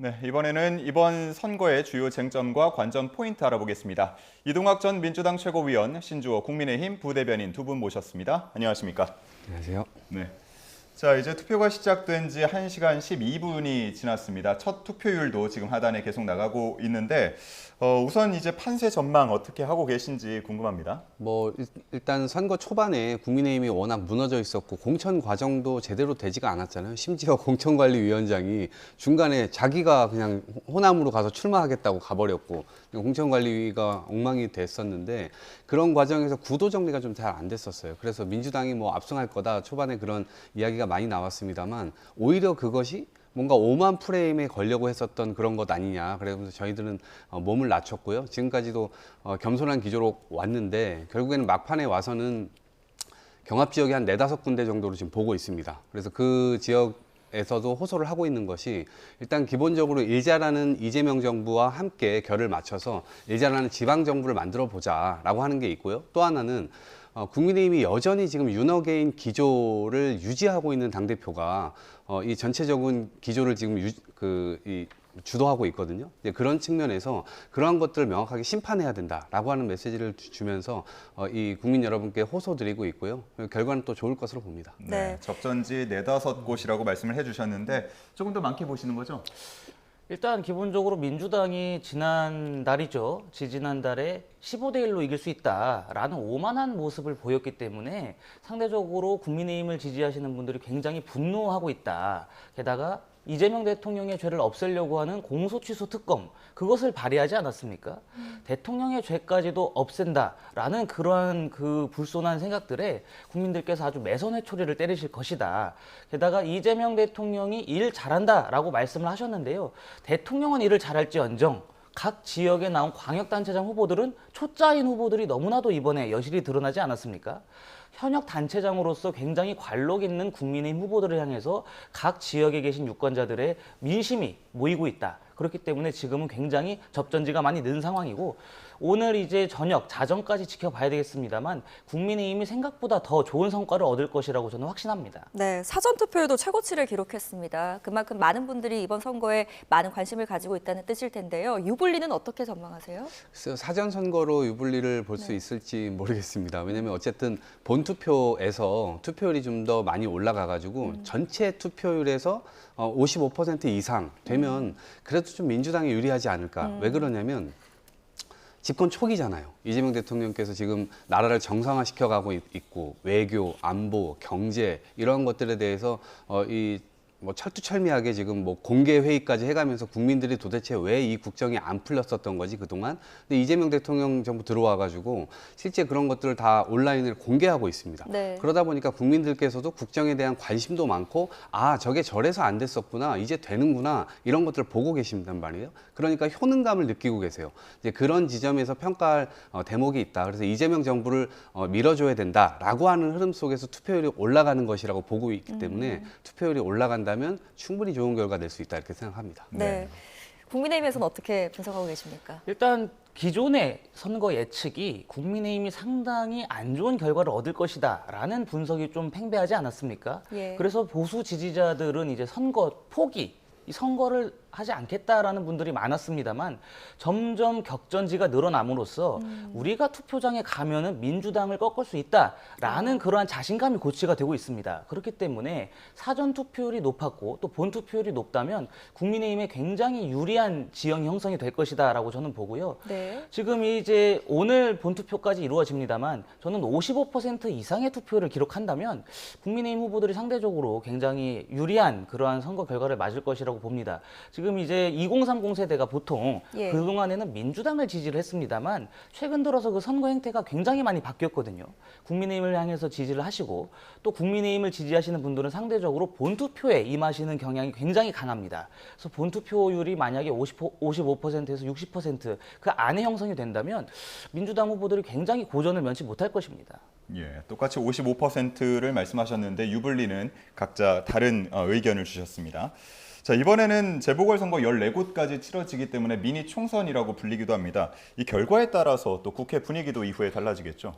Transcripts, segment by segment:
네, 이번에는 이번 선거의 주요 쟁점과 관전 포인트 알아보겠습니다. 이동학 전 민주당 최고위원, 신주호 국민의힘 부대변인 두 분 모셨습니다. 안녕하십니까? 안녕하세요. 네. 자, 이제 투표가 시작된 지 1시간 12분이 지났습니다. 첫 투표율도 지금 하단에 계속 나가고 있는데 우선 이제 판세 전망 어떻게 하고 계신지 궁금합니다. 일단 선거 초반에 국민의힘이 워낙 무너져 있었고 공천 과정도 제대로 되지가 않았잖아요. 심지어 공천관리위원장이 중간에 자기가 그냥 호남으로 가서 출마하겠다고 가버렸고 공천관리위가 엉망이 됐었는데 그런 과정에서 구도 정리가 좀 잘 안 됐었어요. 그래서 민주당이 압승할 거다 초반에 그런 이야기가 많이 나왔습니다만 오히려 그것이 뭔가 오만 프레임에 걸려고 했었던 그런 것 아니냐. 그래서 저희들은 몸을 낮췄고요. 지금까지도 겸손한 기조로 왔는데 결국에는 막판에 와서는 경합 지역이 한 4-5군데 정도로 지금 보고 있습니다. 그래서 그 지역에서도 호소를 하고 있는 것이 일단 기본적으로 일자라는 이재명 정부와 함께 결을 맞춰서 일자라는 지방 정부를 만들어 보자라고 하는 게 있고요. 또 하나는 국민의힘이 여전히 지금 윤어게인 기조를 유지하고 있는 당대표가 이 전체적인 기조를 지금 주도하고 있거든요. 그런 측면에서 그러한 것들을 명확하게 심판해야 된다라고 하는 메시지를 주면서 이 국민 여러분께 호소드리고 있고요. 결과는 또 좋을 것으로 봅니다. 네, 접전지 4-5곳이라고 말씀을 해주셨는데 조금 더 많게 보시는 거죠? 일단 기본적으로 민주당이 지지난달에 15대 1로 이길 수 있다라는 오만한 모습을 보였기 때문에 상대적으로 국민의힘을 지지하시는 분들이 굉장히 분노하고 있다. 게다가 이재명 대통령의 죄를 없애려고 하는 공소취소 특검, 그것을 발의하지 않았습니까? 대통령의 죄까지도 없앤다라는 그러한 그 불손한 생각들에 국민들께서 아주 매선 회초리를 때리실 것이다. 게다가 이재명 대통령이 일 잘한다라고 말씀을 하셨는데요. 대통령은 일을 잘할지언정 각 지역에 나온 광역단체장 후보들은 초짜인 후보들이 너무나도 이번에 여실히 드러나지 않았습니까? 현역 단체장으로서 굉장히 관록 있는 국민의힘 후보들을 향해서 각 지역에 계신 유권자들의 민심이 모이고 있다. 그렇기 때문에 지금은 굉장히 접전지가 많이 는 상황이고 오늘 이제 저녁 자정까지 지켜봐야 되겠습니다만 국민의힘이 생각보다 더 좋은 성과를 얻을 것이라고 저는 확신합니다. 네, 사전투표에도 최고치를 기록했습니다. 그만큼 많은 분들이 이번 선거에 많은 관심을 가지고 있다는 뜻일 텐데요. 유불리는 어떻게 전망하세요? 글쎄요, 사전 선거로 유불리를 볼 수 있을지 모르겠습니다. 왜냐하면 어쨌든 본 투표에서 투표율이 좀 더 많이 올라가가지고 전체 투표율에서 55% 이상 되면 그래도 좀 민주당이 유리하지 않을까. 왜 그러냐면 집권 초기잖아요. 이재명 대통령께서 지금 나라를 정상화시켜가고 있고 외교, 안보, 경제 이런 것들에 대해서 철두철미하게 지금 공개 회의까지 해가면서 국민들이 도대체 왜 이 국정이 안 풀렸었던 거지 그동안. 근데 이재명 대통령 정부 들어와가지고 실제 그런 것들을 다 온라인을 공개하고 있습니다. 네. 그러다 보니까 국민들께서도 국정에 대한 관심도 많고 저게 저래서 안 됐었구나 이제 되는구나 이런 것들을 보고 계신단 말이에요. 그러니까 효능감을 느끼고 계세요. 이제 그런 지점에서 평가할 대목이 있다. 그래서 이재명 정부를 밀어줘야 된다라고 하는 흐름 속에서 투표율이 올라가는 것이라고 보고 있기 때문에 투표율이 올라간다면 충분히 좋은 결과 낼 수 있다 이렇게 생각합니다. 네. 국민의힘에서는 어떻게 분석하고 계십니까? 일단 기존의 선거 예측이 국민의힘이 상당히 안 좋은 결과를 얻을 것이다 라는 분석이 좀 팽배하지 않았습니까? 예. 그래서 보수 지지자들은 이제 선거 포기, 이 선거를 하지 않겠다라는 분들이 많았습니다만 점점 격전지가 늘어남으로써 우리가 투표장에 가면은 민주당을 꺾을 수 있다라는 그러한 자신감이 고취가 되고 있습니다. 그렇기 때문에 사전 투표율이 높았고 또 본 투표율이 높다면 국민의힘에 굉장히 유리한 지형 형성이 될 것이다라고 저는 보고요. 네. 지금 이제 오늘 본 투표까지 이루어집니다만 저는 55% 이상의 투표를 기록한다면 국민의힘 후보들이 상대적으로 굉장히 유리한 그러한 선거 결과를 맞을 것이라고 봅니다. 지금 이제 2030 세대가 보통 예. 그동안에는 민주당을 지지를 했습니다만 최근 들어서 그 선거 행태가 굉장히 많이 바뀌었거든요. 국민의힘을 향해서 지지를 하시고 또 국민의힘을 지지하시는 분들은 상대적으로 본투표에 임하시는 경향이 굉장히 강합니다. 그래서 본투표율이 만약에 55%에서 60%그 안에 형성이 된다면 민주당 후보들이 굉장히 고전을 면치 못할 것입니다. 예, 똑같이 55%를 말씀하셨는데 유불리는 각자 다른 의견을 주셨습니다. 자, 이번에는 재보궐선거 14곳까지 치러지기 때문에 미니 총선이라고 불리기도 합니다. 이 결과에 따라서 또 국회 분위기도 이후에 달라지겠죠?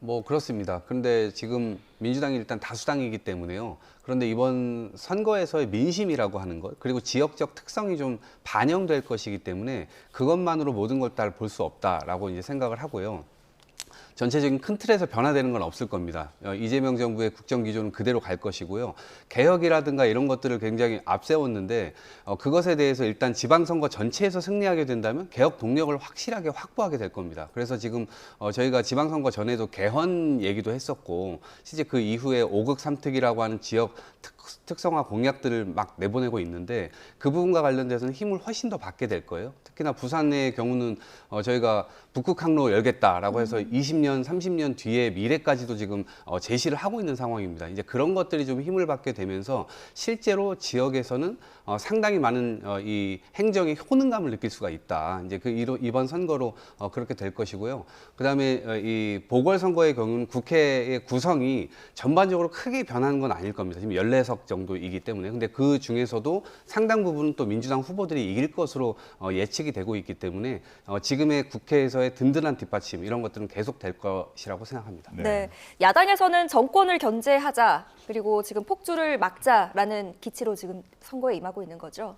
뭐 그렇습니다. 그런데 지금 민주당이 일단 다수당이기 때문에요. 그런데 이번 선거에서의 민심이라고 하는 것, 그리고 지역적 특성이 좀 반영될 것이기 때문에 그것만으로 모든 걸 다 볼 수 없다라고 이제 생각을 하고요. 전체적인 큰 틀에서 변화되는 건 없을 겁니다. 이재명 정부의 국정 기조는 그대로 갈 것이고요. 개혁이라든가 이런 것들을 굉장히 앞세웠는데 그것에 대해서 일단 지방선거 전체에서 승리하게 된다면 개혁 동력을 확실하게 확보하게 될 겁니다. 그래서 지금 저희가 지방선거 전에도 개헌 얘기도 했었고 실제 그 이후에 5극 3특이라고 하는 지역 특성화 공약들을 막 내보내고 있는데 그 부분과 관련돼서는 힘을 훨씬 더 받게 될 거예요. 특히나 부산의 경우는 저희가 북극 항로 열겠다라고 해서 20년, 30년 뒤에 미래까지도 지금 제시를 하고 있는 상황입니다. 이제 그런 것들이 좀 힘을 받게 되면서 실제로 지역에서는 상당히 많은 이 행정의 효능감을 느낄 수가 있다. 이제 이번 선거로 그렇게 될 것이고요. 그다음에 이 보궐선거의 경우는 국회의 구성이 전반적으로 크게 변하는 건 아닐 겁니다. 지금 14석 정도이기 때문에. 근데 그 중에서도 상당 부분은 또 민주당 후보들이 이길 것으로 예측이 되고 있기 때문에 지금의 국회에서의 든든한 뒷받침 이런 것들은 계속될 것이라고 생각합니다. 네. 야당에서는 정권을 견제하자, 그리고 지금 폭주를 막자라는 기치로 지금 선거에 임하고 있는 거죠.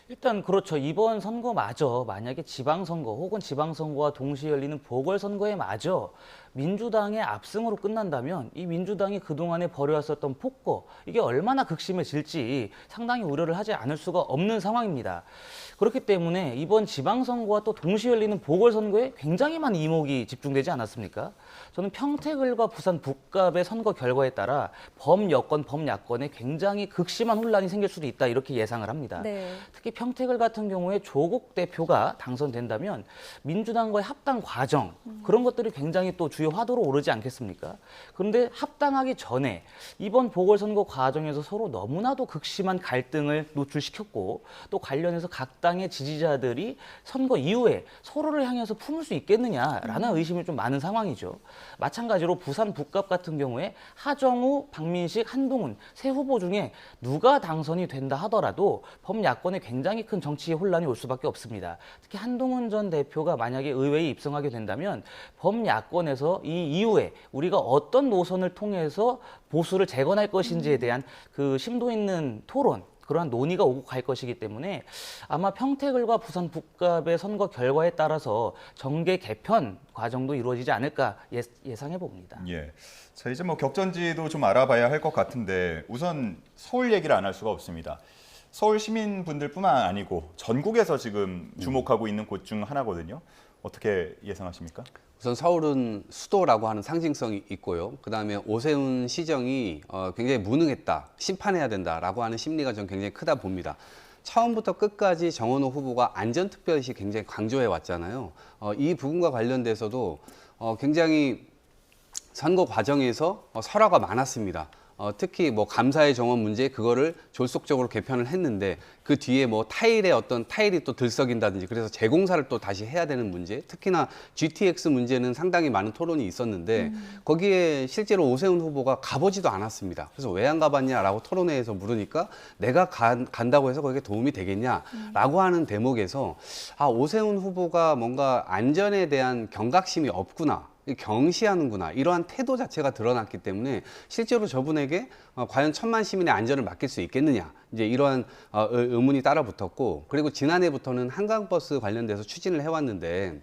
일단 그렇죠. 이번 선거마저 만약에 지방선거 혹은 지방선거와 동시에 열리는 보궐선거에 마저 민주당의 압승으로 끝난다면 이 민주당이 그동안에 벌여왔었던 폭거, 이게 얼마나 극심해질지 상당히 우려를 하지 않을 수가 없는 상황입니다. 그렇기 때문에 이번 지방선거와 또 동시에 열리는 보궐선거에 굉장히 많은 이목이 집중되지 않았습니까? 저는 평택을과 부산 북갑의 선거 결과에 따라 범여권, 범야권에 굉장히 극심한 혼란이 생길 수도 있다, 이렇게 예상을 합니다. 네. 특히 평택을 같은 경우에 조국 대표가 당선된다면 민주당과의 합당 과정, 그런 것들이 굉장히 또 주요 화두로 오르지 않겠습니까? 그런데 합당하기 전에 이번 보궐선거 과정에서 서로 너무나도 극심한 갈등을 노출시켰고, 또 관련해서 각 당의 지지자들이 선거 이후에 서로를 향해서 품을 수 있겠느냐라는 의심이 좀 많은 상황이죠. 마찬가지로 부산 북갑 같은 경우에 하정우, 박민식, 한동훈 세 후보 중에 누가 당선이 된다 하더라도 범야권에 굉장히 큰 정치 혼란이 올 수밖에 없습니다. 특히 한동훈 전 대표가 만약에 의회에 입성하게 된다면 범야권에서 이 이후에 우리가 어떤 노선을 통해서 보수를 재건할 것인지에 대한 그 심도 있는 토론, 그러한 논의가 오고 갈 것이기 때문에 아마 평택을과 부산 북갑의 선거 결과에 따라서 정계 개편 과정도 이루어지지 않을까 예상해 봅니다. 예. 자, 이제 뭐 격전지도 좀 알아봐야 할 것 같은데 우선 서울 얘기를 안 할 수가 없습니다. 서울 시민분들뿐만 아니고 전국에서 지금 주목하고 있는 곳 중 하나거든요. 어떻게 예상하십니까? 우선 서울은 수도라고 하는 상징성이 있고요. 그다음에 오세훈 시정이 굉장히 무능했다, 심판해야 된다라고 하는 심리가 전 굉장히 크다 봅니다. 처음부터 끝까지 정원호 후보가 안전특별시 굉장히 강조해 왔잖아요. 이 부분과 관련돼서도 굉장히 선거 과정에서 설화가 많았습니다. 특히 뭐 감사의 정원 문제 그거를 졸속적으로 개편을 했는데 그 뒤에 뭐 타일에 어떤 타일이 또 들썩인다든지 그래서 재공사를 또 다시 해야 되는 문제, 특히나 GTX 문제는 상당히 많은 토론이 있었는데 거기에 실제로 오세훈 후보가 가보지도 않았습니다. 그래서 왜 안 가봤냐라고 토론회에서 물으니까 내가 간다고 해서 거기에 도움이 되겠냐라고 하는 대목에서 오세훈 후보가 뭔가 안전에 대한 경각심이 없구나, 경시하는구나, 이러한 태도 자체가 드러났기 때문에 실제로 저분에게 과연 1000만 시민의 안전을 맡길 수 있겠느냐, 이제 이러한 의문이 따라붙었고, 그리고 지난해부터는 한강버스 관련돼서 추진을 해왔는데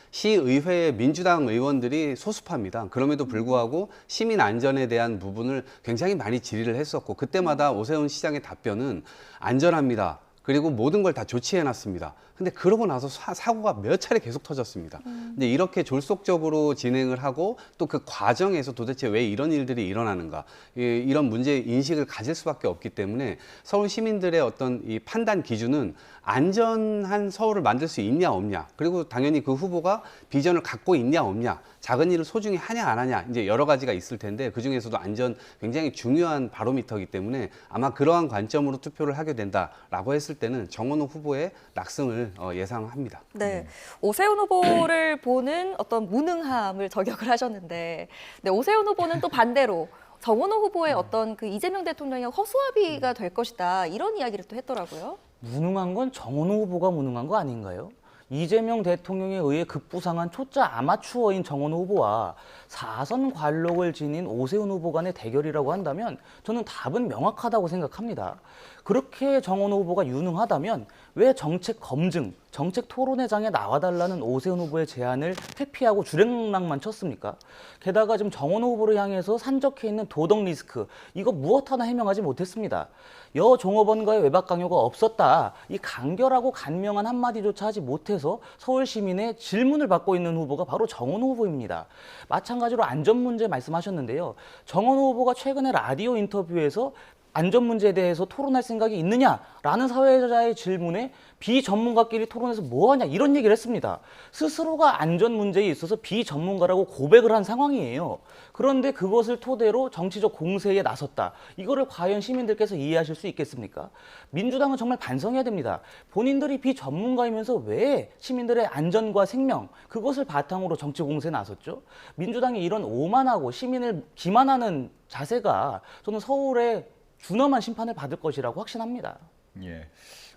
시의회의 민주당 의원들이 소수파입니다. 그럼에도 불구하고 시민 안전에 대한 부분을 굉장히 많이 질의를 했었고, 그때마다 오세훈 시장의 답변은 안전합니다. 그리고 모든 걸 다 조치해놨습니다. 근데 그러고 나서 사고가 몇 차례 계속 터졌습니다. 근데 이렇게 졸속적으로 진행을 하고 또 그 과정에서 도대체 왜 이런 일들이 일어나는가, 이런 문제 인식을 가질 수밖에 없기 때문에 서울 시민들의 어떤 이 판단 기준은 안전한 서울을 만들 수 있냐 없냐, 그리고 당연히 그 후보가 비전을 갖고 있냐 없냐, 작은 일을 소중히 하냐 안 하냐, 이제 여러 가지가 있을 텐데 그 중에서도 안전 굉장히 중요한 바로미터이기 때문에 아마 그러한 관점으로 투표를 하게 된다라고 했을 때는 정원호 후보의 낙승을 예상합니다. 네, 오세훈 후보를 보는 어떤 무능함을 저격을 하셨는데, 네, 오세훈 후보는 또 반대로 정원호 후보의 어떤 그 이재명 대통령의 허수아비가 될 것이다, 이런 이야기를 또 했더라고요. 무능한 건 정원호 후보가 무능한 거 아닌가요? 이재명 대통령에 의해 급부상한 초짜 아마추어인 정원호 후보와 4선 관록을 지닌 오세훈 후보 간의 대결이라고 한다면 저는 답은 명확하다고 생각합니다. 그렇게 정원호 후보가 유능하다면 왜 정책 검증, 정책 토론회장에 나와달라는 오세훈 후보의 제안을 회피하고 주랭랑만 쳤습니까? 게다가 지금 정원호 후보를 향해서 산적해 있는 도덕 리스크, 이거 무엇 하나 해명하지 못했습니다. 여 종업원과의 외박 강요가 없었다. 이 간결하고 간명한 한마디조차 하지 못해서 서울 시민의 질문을 받고 있는 후보가 바로 정원호 후보입니다. 마찬가지로 안전 문제 말씀하셨는데요. 정원호 후보가 최근에 라디오 인터뷰에서 안전 문제에 대해서 토론할 생각이 있느냐라는 사회자의 질문에 비전문가끼리 토론해서 뭐하냐 이런 얘기를 했습니다. 스스로가 안전 문제에 있어서 비전문가라고 고백을 한 상황이에요. 그런데 그것을 토대로 정치적 공세에 나섰다. 이거를 과연 시민들께서 이해하실 수 있겠습니까? 민주당은 정말 반성해야 됩니다. 본인들이 비전문가이면서 왜 시민들의 안전과 생명 그것을 바탕으로 정치 공세에 나섰죠? 민주당이 이런 오만하고 시민을 기만하는 자세가 저는 서울의 준엄한 심판을 받을 것이라고 확신합니다. 예.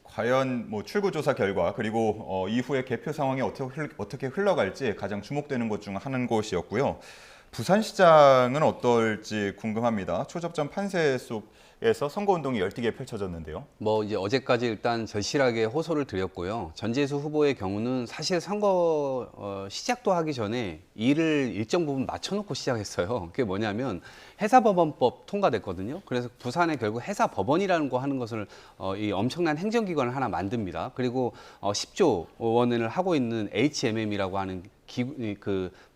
과연 뭐 출구조사 결과 그리고 이후의 개표 상황이 어떻게 흘러갈지 가장 주목되는 것 중 한 곳이었고요. 부산시장은 어떨지 궁금합니다. 초접전 판세 속에서 선거운동이 열띠게 펼쳐졌는데요. 뭐 이제 어제까지 일단 절실하게 호소를 드렸고요. 전재수 후보의 경우는 사실 선거 시작도 하기 전에 일을 일정 부분 맞춰놓고 시작했어요. 그게 뭐냐면 해사법원법 통과됐거든요. 그래서 부산에 결국 해사법원이라는 거 하는 것을 이 엄청난 행정기관을 하나 만듭니다. 그리고 10조 원을 하고 있는 HMM이라고 하는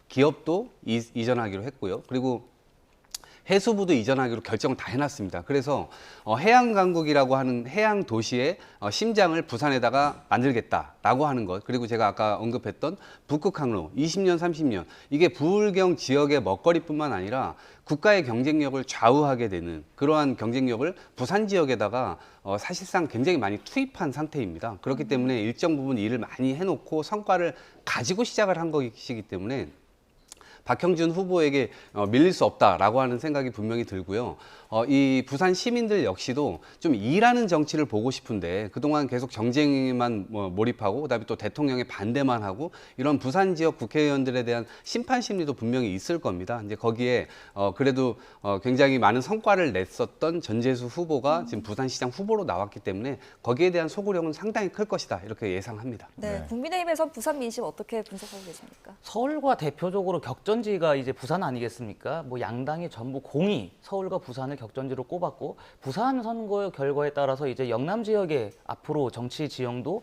기업도 이전하기로 했고요. 그리고 해수부도 이전하기로 결정을 다 해놨습니다. 그래서 해양강국이라고 하는 해양 도시의 심장을 부산에다가 만들겠다라고 하는 것. 그리고 제가 아까 언급했던 북극항로 20년, 30년. 이게 부울경 지역의 먹거리뿐만 아니라 국가의 경쟁력을 좌우하게 되는 그러한 경쟁력을 부산 지역에다가 사실상 굉장히 많이 투입한 상태입니다. 그렇기 때문에 일정 부분 일을 많이 해놓고 성과를 가지고 시작을 한 것이기 때문에 박형준 후보에게 밀릴 수 없다라고 하는 생각이 분명히 들고요. 이 부산 시민들 역시도 좀 일하는 정치를 보고 싶은데 그동안 계속 경쟁에만 몰입하고 그다음에 또 대통령의 반대만 하고 이런 부산 지역 국회의원들에 대한 심판 심리도 분명히 있을 겁니다. 이제 거기에 그래도 굉장히 많은 성과를 냈었던 전재수 후보가 지금 부산시장 후보로 나왔기 때문에 거기에 대한 소구력은 상당히 클 것이다 이렇게 예상합니다. 네, 국민의힘에서 부산 민심 어떻게 분석하고 계십니까? 서울과 대표적으로 격전지가 이제 부산 아니겠습니까? 뭐 양당이 전부 공이 서울과 부산을 격전지로 꼽았고 부산 선거 결과에 따라서 이제 영남 지역의 앞으로 정치 지형도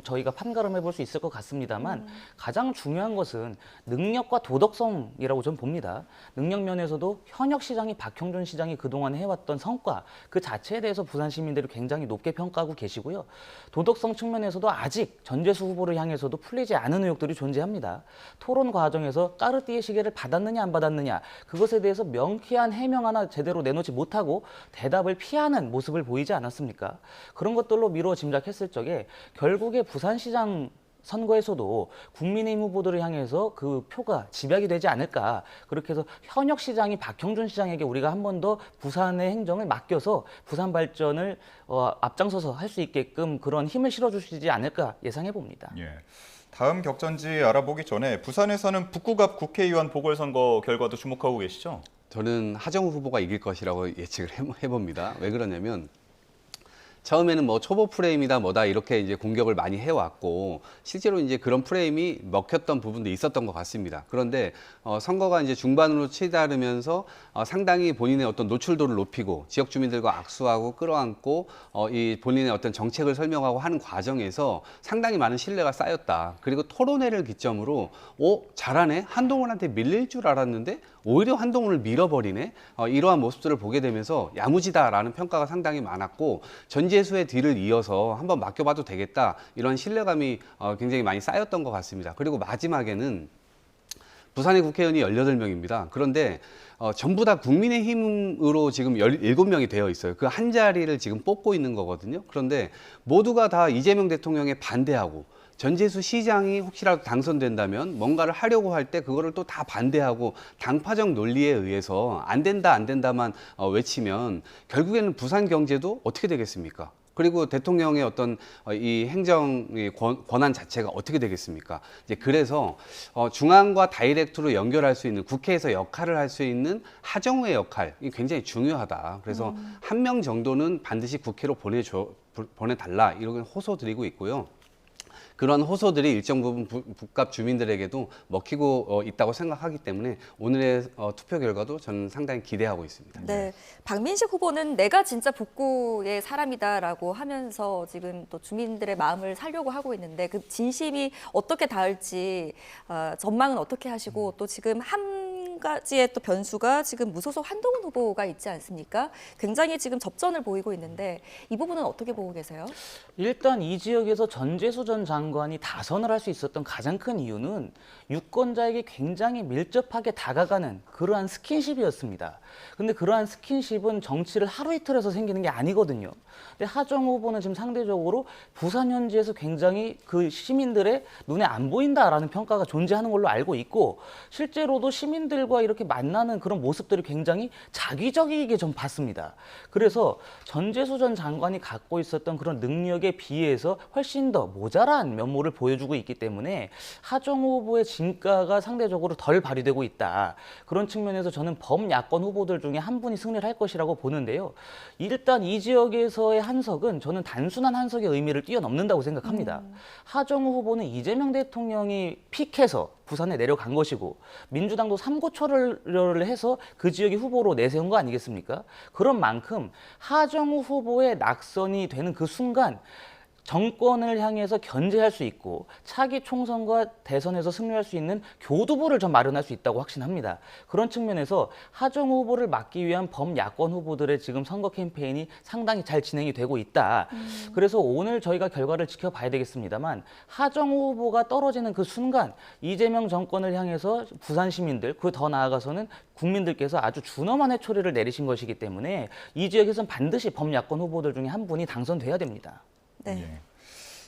저희가 판가름해 볼 수 있을 것 같습니다만 가장 중요한 것은 능력과 도덕성이라고 저는 봅니다. 능력 면에서도 현역 시장이 박형준 시장이 그동안 해왔던 성과 그 자체에 대해서 부산 시민들이 굉장히 높게 평가하고 계시고요. 도덕성 측면에서도 아직 전재수 후보를 향해서도 풀리지 않은 의혹들이 존재합니다. 토론 과정에서 까르띠에 시계를 받았느냐 안 받았느냐 그것에 대해서 명쾌한 해명 하나 제대로 내놓지 못하고 대답을 피하는 모습을 보이지 않았습니까? 그런 것들로 미루어 짐작했을 적에 결국에 부산시장 선거에서도 국민의힘 후보들을 향해서 그 표가 집약이 되지 않을까. 그렇게 해서 현역 시장이 박형준 시장에게 우리가 한 번 더 부산의 행정을 맡겨서 부산 발전을 앞장서서 할 수 있게끔 그런 힘을 실어주시지 않을까 예상해 봅니다. 예. 다음 격전지 알아보기 전에 부산에서는 북구 앞 국회의원 보궐선거 결과도 주목하고 계시죠? 저는 하정우 후보가 이길 것이라고 예측을 해봅니다. 왜 그러냐면 처음에는 뭐 초보 프레임이다 뭐다 이렇게 이제 공격을 많이 해왔고 실제로 이제 그런 프레임이 먹혔던 부분도 있었던 것 같습니다. 그런데 선거가 이제 중반으로 치달으면서 상당히 본인의 어떤 노출도를 높이고 지역 주민들과 악수하고 끌어안고 이 본인의 어떤 정책을 설명하고 하는 과정에서 상당히 많은 신뢰가 쌓였다. 그리고 토론회를 기점으로 잘하네 한동훈한테 밀릴 줄 알았는데 오히려 한동훈을 밀어버리네 이러한 모습들을 보게 되면서 야무지다라는 평가가 상당히 많았고 전재수의 뒤를 이어서 한번 맡겨봐도 되겠다 이런 신뢰감이 굉장히 많이 쌓였던 것 같습니다. 그리고 마지막에는 부산의 국회의원이 18명입니다. 그런데 전부 다 국민의힘으로 지금 17명이 되어 있어요. 그 한 자리를 지금 뽑고 있는 거거든요. 그런데 모두가 다 이재명 대통령에 반대하고 전재수 시장이 혹시라도 당선된다면 뭔가를 하려고 할 때 그거를 또 다 반대하고 당파적 논리에 의해서 안 된다만 외치면 결국에는 부산 경제도 어떻게 되겠습니까? 그리고 대통령의 어떤 이 행정의 권한 자체가 어떻게 되겠습니까? 이제 그래서 중앙과 다이렉트로 연결할 수 있는 국회에서 역할을 할 수 있는 하정우의 역할이 굉장히 중요하다. 그래서 한 명 정도는 반드시 국회로 보내달라 이런 호소드리고 있고요. 그런 호소들이 일정 부분 북갑 주민들에게도 먹히고 있다고 생각하기 때문에 오늘의 투표 결과도 저는 상당히 기대하고 있습니다. 네, 박민식 후보는 내가 진짜 북구의 사람이다라고 하면서 지금 또 주민들의 마음을 살려고 하고 있는데 그 진심이 어떻게 닿을지 전망은 어떻게 하시고 또 지금 한 가지의 또 변수가 지금 무소속 한동훈 후보가 있지 않습니까? 굉장히 지금 접전을 보이고 있는데 이 부분은 어떻게 보고 계세요? 일단 이 지역에서 전재수 전 장관이 다선을 할 수 있었던 가장 큰 이유는 유권자에게 굉장히 밀접하게 다가가는 그러한 스킨십이었습니다. 근데 그러한 스킨십은 정치를 하루 이틀 해서 생기는 게 아니거든요. 근데 하정우 후보는 지금 상대적으로 부산 현지에서 굉장히 그 시민들의 눈에 안 보인다라는 평가가 존재하는 걸로 알고 있고 실제로도 시민들과 이렇게 만나는 그런 모습들이 굉장히 자기적이게 좀 봤습니다. 그래서 전재수 전 장관이 갖고 있었던 그런 능력에 비해서 훨씬 더 모자란 면모를 보여주고 있기 때문에 하정우 후보의 진가가 상대적으로 덜 발휘되고 있다. 그런 측면에서 저는 범야권 후보들 중에 한 분이 승리를 할 것이라고 보는데요. 일단 이 지역에서의 한석은 저는 단순한 한석의 의미를 뛰어넘는다고 생각합니다. 하정우 후보는 이재명 대통령이 픽해서 부산에 내려간 것이고 민주당도 삼고초려를 해서 그 지역의 후보로 내세운 거 아니겠습니까? 그런 만큼 하정우 후보의 낙선이 되는 그 순간 정권을 향해서 견제할 수 있고 차기 총선과 대선에서 승리할 수 있는 교두보를 좀 마련할 수 있다고 확신합니다. 그런 측면에서 하정우 후보를 막기 위한 범야권 후보들의 지금 선거 캠페인이 상당히 잘 진행이 되고 있다. 그래서 오늘 저희가 결과를 지켜봐야 되겠습니다만 하정우 후보가 떨어지는 그 순간 이재명 정권을 향해서 부산 시민들, 그 더 나아가서는 국민들께서 아주 준엄한 회초리를 내리신 것이기 때문에 이 지역에서는 반드시 범야권 후보들 중에 한 분이 당선돼야 됩니다. 네. 예.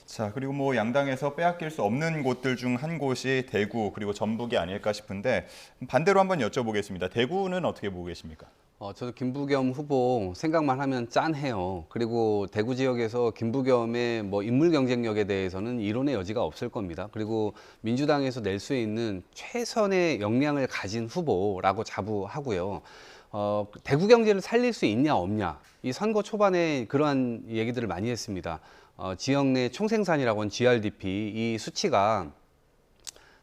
자, 그리고 뭐 양당에서 빼앗길 수 없는 곳들 중 한 곳이 대구 그리고 전북이 아닐까 싶은데 반대로 한번 여쭤보겠습니다. 대구는 어떻게 보고 계십니까? 저도 김부겸 후보 생각만 하면 짠해요. 그리고 대구 지역에서 김부겸의 뭐 인물 경쟁력에 대해서는 이론의 여지가 없을 겁니다. 그리고 민주당에서 낼 수 있는 최선의 역량을 가진 후보라고 자부하고요. 대구 경제를 살릴 수 있냐 없냐 이 선거 초반에 그러한 얘기들을 많이 했습니다. 지역 내 총생산이라고 하는 GRDP 이 수치가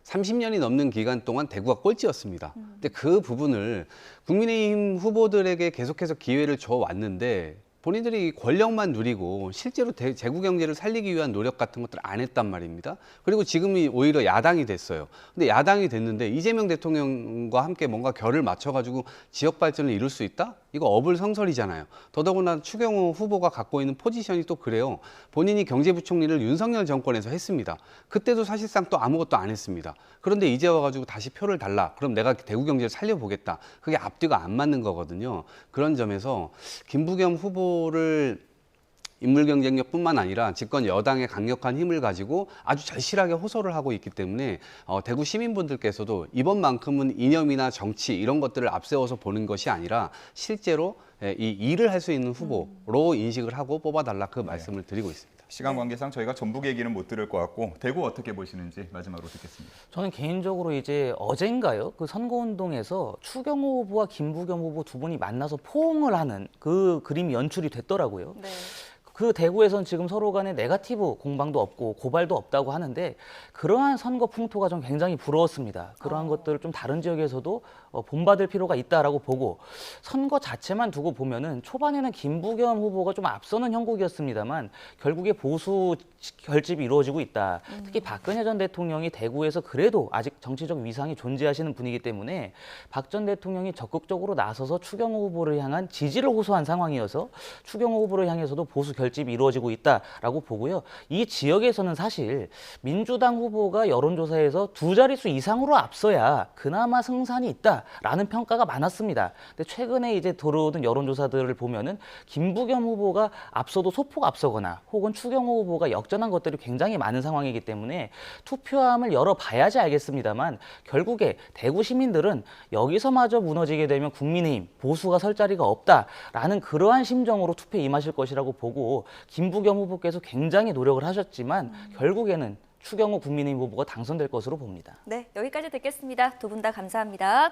30년이 넘는 기간 동안 대구가 꼴찌였습니다. 근데 그 부분을 국민의힘 후보들에게 계속해서 기회를 줘왔는데 본인들이 권력만 누리고 실제로 대구 경제를 살리기 위한 노력 같은 것들을 안 했단 말입니다. 그리고 지금이 오히려 야당이 됐어요. 근데 야당이 됐는데 이재명 대통령과 함께 뭔가 결을 맞춰가지고 지역 발전을 이룰 수 있다? 이거 어불성설이잖아요. 더더구나 추경호 후보가 갖고 있는 포지션이 또 그래요. 본인이 경제부총리를 윤석열 정권에서 했습니다. 그때도 사실상 또 아무것도 안 했습니다. 그런데 이제 와가지고 다시 표를 달라. 그럼 내가 대구 경제를 살려보겠다. 그게 앞뒤가 안 맞는 거거든요. 그런 점에서 김부겸 후보를 인물 경쟁력뿐만 아니라 집권 여당의 강력한 힘을 가지고 아주 절실하게 호소를 하고 있기 때문에 대구 시민분들께서도 이번만큼은 이념이나 정치 이런 것들을 앞세워서 보는 것이 아니라 실제로 이 일을 할 수 있는 후보로 인식을 하고 뽑아달라 그 말씀을 드리고 있습니다. 시간 관계상 저희가 전북 얘기는 못 들을 것 같고 대구 어떻게 보시는지 마지막으로 듣겠습니다. 저는 개인적으로 이제 어젠가요? 그 선거운동에서 추경호 후보와 김부겸 후보 두 분이 만나서 포옹을 하는 그 그림이 연출이 됐더라고요. 네. 그 대구에선 지금 서로 간에 네거티브 공방도 없고 고발도 없다고 하는데 그러한 선거 풍토가 좀 굉장히 부러웠습니다. 그러한 것들을 좀 다른 지역에서도 본받을 필요가 있다라고 보고 선거 자체만 두고 보면은 초반에는 김부겸 후보가 좀 앞서는 형국이었습니다만 결국에 보수 결집이 이루어지고 있다. 특히 박근혜 전 대통령이 대구에서 그래도 아직 정치적 위상이 존재하시는 분이기 때문에 박 전 대통령이 적극적으로 나서서 추경호 후보를 향한 지지를 호소한 상황이어서 추경호 후보를 향해서도 보수 결집이 이루어지고 있다라고 보고요. 이 지역에서는 사실 민주당 후보가 여론조사에서 두 자릿수 이상으로 앞서야 그나마 승산이 있다라는 평가가 많았습니다. 근데 최근에 이제 들어오는 여론조사들을 보면은 김부겸 후보가 앞서도 소폭 앞서거나 혹은 추경호 후보가 역전한 것들이 굉장히 많은 상황이기 때문에 투표함을 열어봐야지 알겠습니다만 결국에 대구 시민들은 여기서마저 무너지게 되면 국민의힘 보수가 설 자리가 없다라는 그러한 심정으로 투표에 임하실 것이라고 보고 있고 김부겸 후보께서 굉장히 노력을 하셨지만 결국에는 추경호 국민의힘 후보가 당선될 것으로 봅니다. 네, 여기까지 듣겠습니다. 두 분 다 감사합니다.